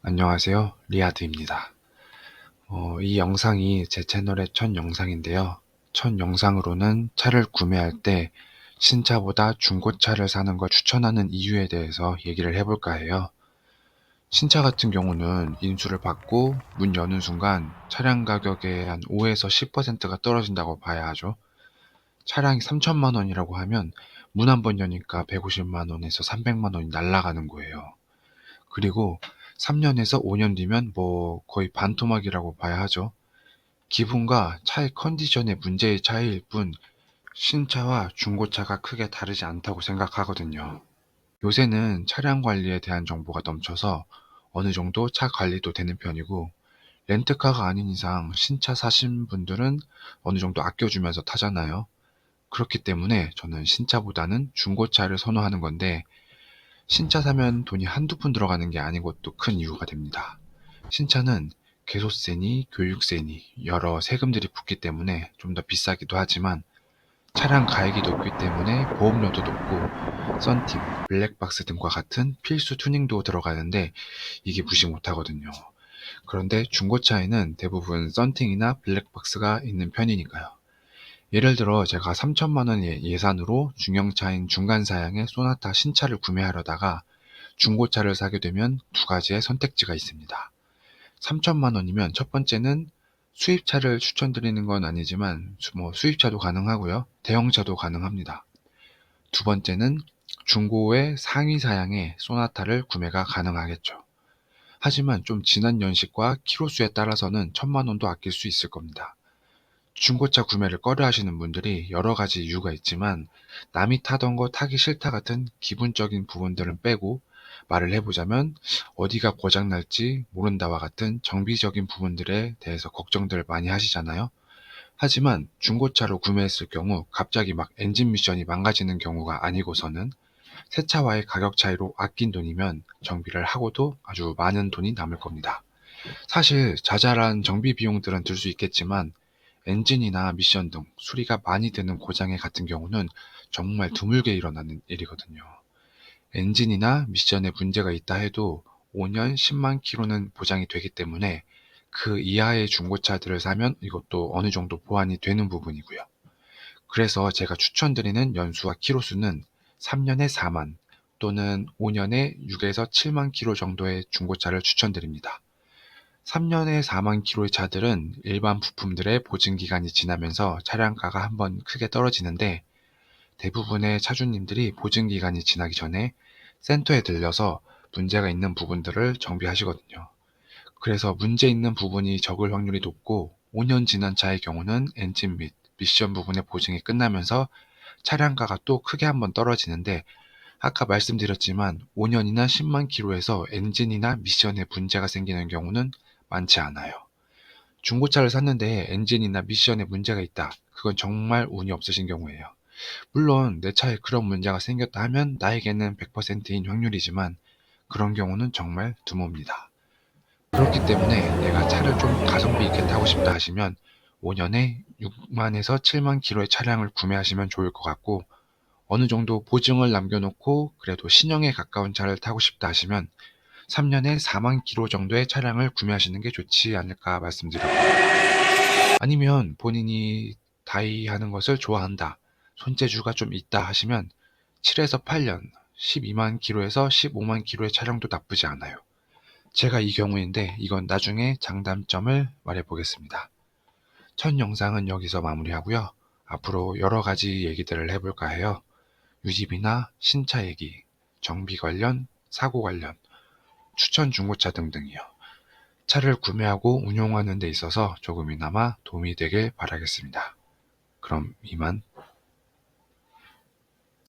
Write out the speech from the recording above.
안녕하세요. 리아드입니다. 이 영상이 제 채널의 첫 영상인데요. 첫 영상으로는 차를 구매할 때 신차보다 중고차를 사는 걸 추천하는 이유에 대해서 얘기를 해볼까 해요. 신차 같은 경우는 인수를 받고 문 여는 순간 차량 가격의 한 5에서 10%가 떨어진다고 봐야 하죠. 차량이 3천만 원이라고 하면 문 한 번 여니까 150만 원에서 300만 원이 날아가는 거예요. 그리고 3년에서 5년 뒤면 거의 반토막이라고 봐야 하죠. 기분과 차의 컨디션의 문제의 차이일 뿐 신차와 중고차가 크게 다르지 않다고 생각하거든요. 요새는 차량 관리에 대한 정보가 넘쳐서 어느 정도 차 관리도 되는 편이고, 렌트카가 아닌 이상 신차 사신 분들은 어느 정도 아껴주면서 타잖아요. 그렇기 때문에 저는 신차보다는 중고차를 선호하는 건데, 신차 사면 돈이 한두 푼 들어가는 게 아닌 것도 큰 이유가 됩니다. 신차는 개소세니 교육세니 여러 세금들이 붙기 때문에 좀 더 비싸기도 하지만, 차량 가액이 높기 때문에 보험료도 높고 썬팅, 블랙박스 등과 같은 필수 튜닝도 들어가는데 이게 무시 못하거든요. 그런데 중고차에는 대부분 썬팅이나 블랙박스가 있는 편이니까요. 예를 들어 제가 3천만 원의 예산으로 중형차인 중간 사양의 소나타 신차를 구매하려다가 중고차를 사게 되면 두 가지의 선택지가 있습니다. 3천만 원이면 첫 번째는 수입차를 추천드리는 건 아니지만 수입차도 가능하고요. 대형차도 가능합니다. 두 번째는 중고의 상위 사양의 소나타를 구매가 가능하겠죠. 하지만 좀 지난 연식과 키로수에 따라서는 1천만 원도 아낄 수 있을 겁니다. 중고차 구매를 꺼려 하시는 분들이 여러 가지 이유가 있지만, 남이 타던 거 타기 싫다 같은 기분적인 부분들은 빼고 말을 해보자면 어디가 고장날지 모른다와 같은 정비적인 부분들에 대해서 걱정들을 많이 하시잖아요. 하지만 중고차로 구매했을 경우 갑자기 막 엔진 미션이 망가지는 경우가 아니고서는 새 차와의 가격 차이로 아낀 돈이면 정비를 하고도 아주 많은 돈이 남을 겁니다. 사실 자잘한 정비 비용들은 들 수 있겠지만, 엔진이나 미션 등 수리가 많이 되는 고장의 같은 경우는 정말 드물게 일어나는 일이거든요. 엔진이나 미션에 문제가 있다 해도 5년 10만 킬로는 보장이 되기 때문에 그 이하의 중고차들을 사면 이것도 어느 정도 보완이 되는 부분이고요. 그래서 제가 추천드리는 연수와 키로수는 3년에 4만 또는 5년에 6에서 7만 킬로 정도의 중고차를 추천드립니다. 3년에 4만 킬로의 차들은 일반 부품들의 보증 기간이 지나면서 차량가가 한번 크게 떨어지는데, 대부분의 차주님들이 보증 기간이 지나기 전에 센터에 들려서 문제가 있는 부분들을 정비하시거든요. 그래서 문제 있는 부분이 적을 확률이 높고, 5년 지난 차의 경우는 엔진 및 미션 부분의 보증이 끝나면서 차량가가 또 크게 한번 떨어지는데, 아까 말씀드렸지만 5년이나 10만 킬로에서 엔진이나 미션에 문제가 생기는 경우는 많지 않아요. 중고차를 샀는데 엔진이나 미션에 문제가 있다. 그건 정말 운이 없으신 경우예요. 물론 내 차에 그런 문제가 생겼다 하면 나에게는 100%인 확률이지만, 그런 경우는 정말 드뭅니다. 그렇기 때문에 내가 차를 좀 가성비 있게 타고 싶다 하시면 5년에 6만에서 7만 킬로의 차량을 구매하시면 좋을 것 같고, 어느 정도 보증을 남겨놓고 그래도 신형에 가까운 차를 타고 싶다 하시면 3년에 4만 킬로 정도의 차량을 구매하시는 게 좋지 않을까 말씀드립니다. 아니면 본인이 다이하는 것을 좋아한다, 손재주가 좀 있다 하시면 7에서 8년, 12만 킬로에서 15만 킬로의 차량도 나쁘지 않아요. 제가 이 경우인데 이건 나중에 장단점을 말해 보겠습니다. 첫 영상은 여기서 마무리하고요. 앞으로 여러 가지 얘기들을 해볼까 해요. 유지비나 신차 얘기, 정비 관련, 사고 관련, 추천 중고차 등등이요. 차를 구매하고 운용하는 데 있어서 조금이나마 도움이 되길 바라겠습니다. 그럼 이만.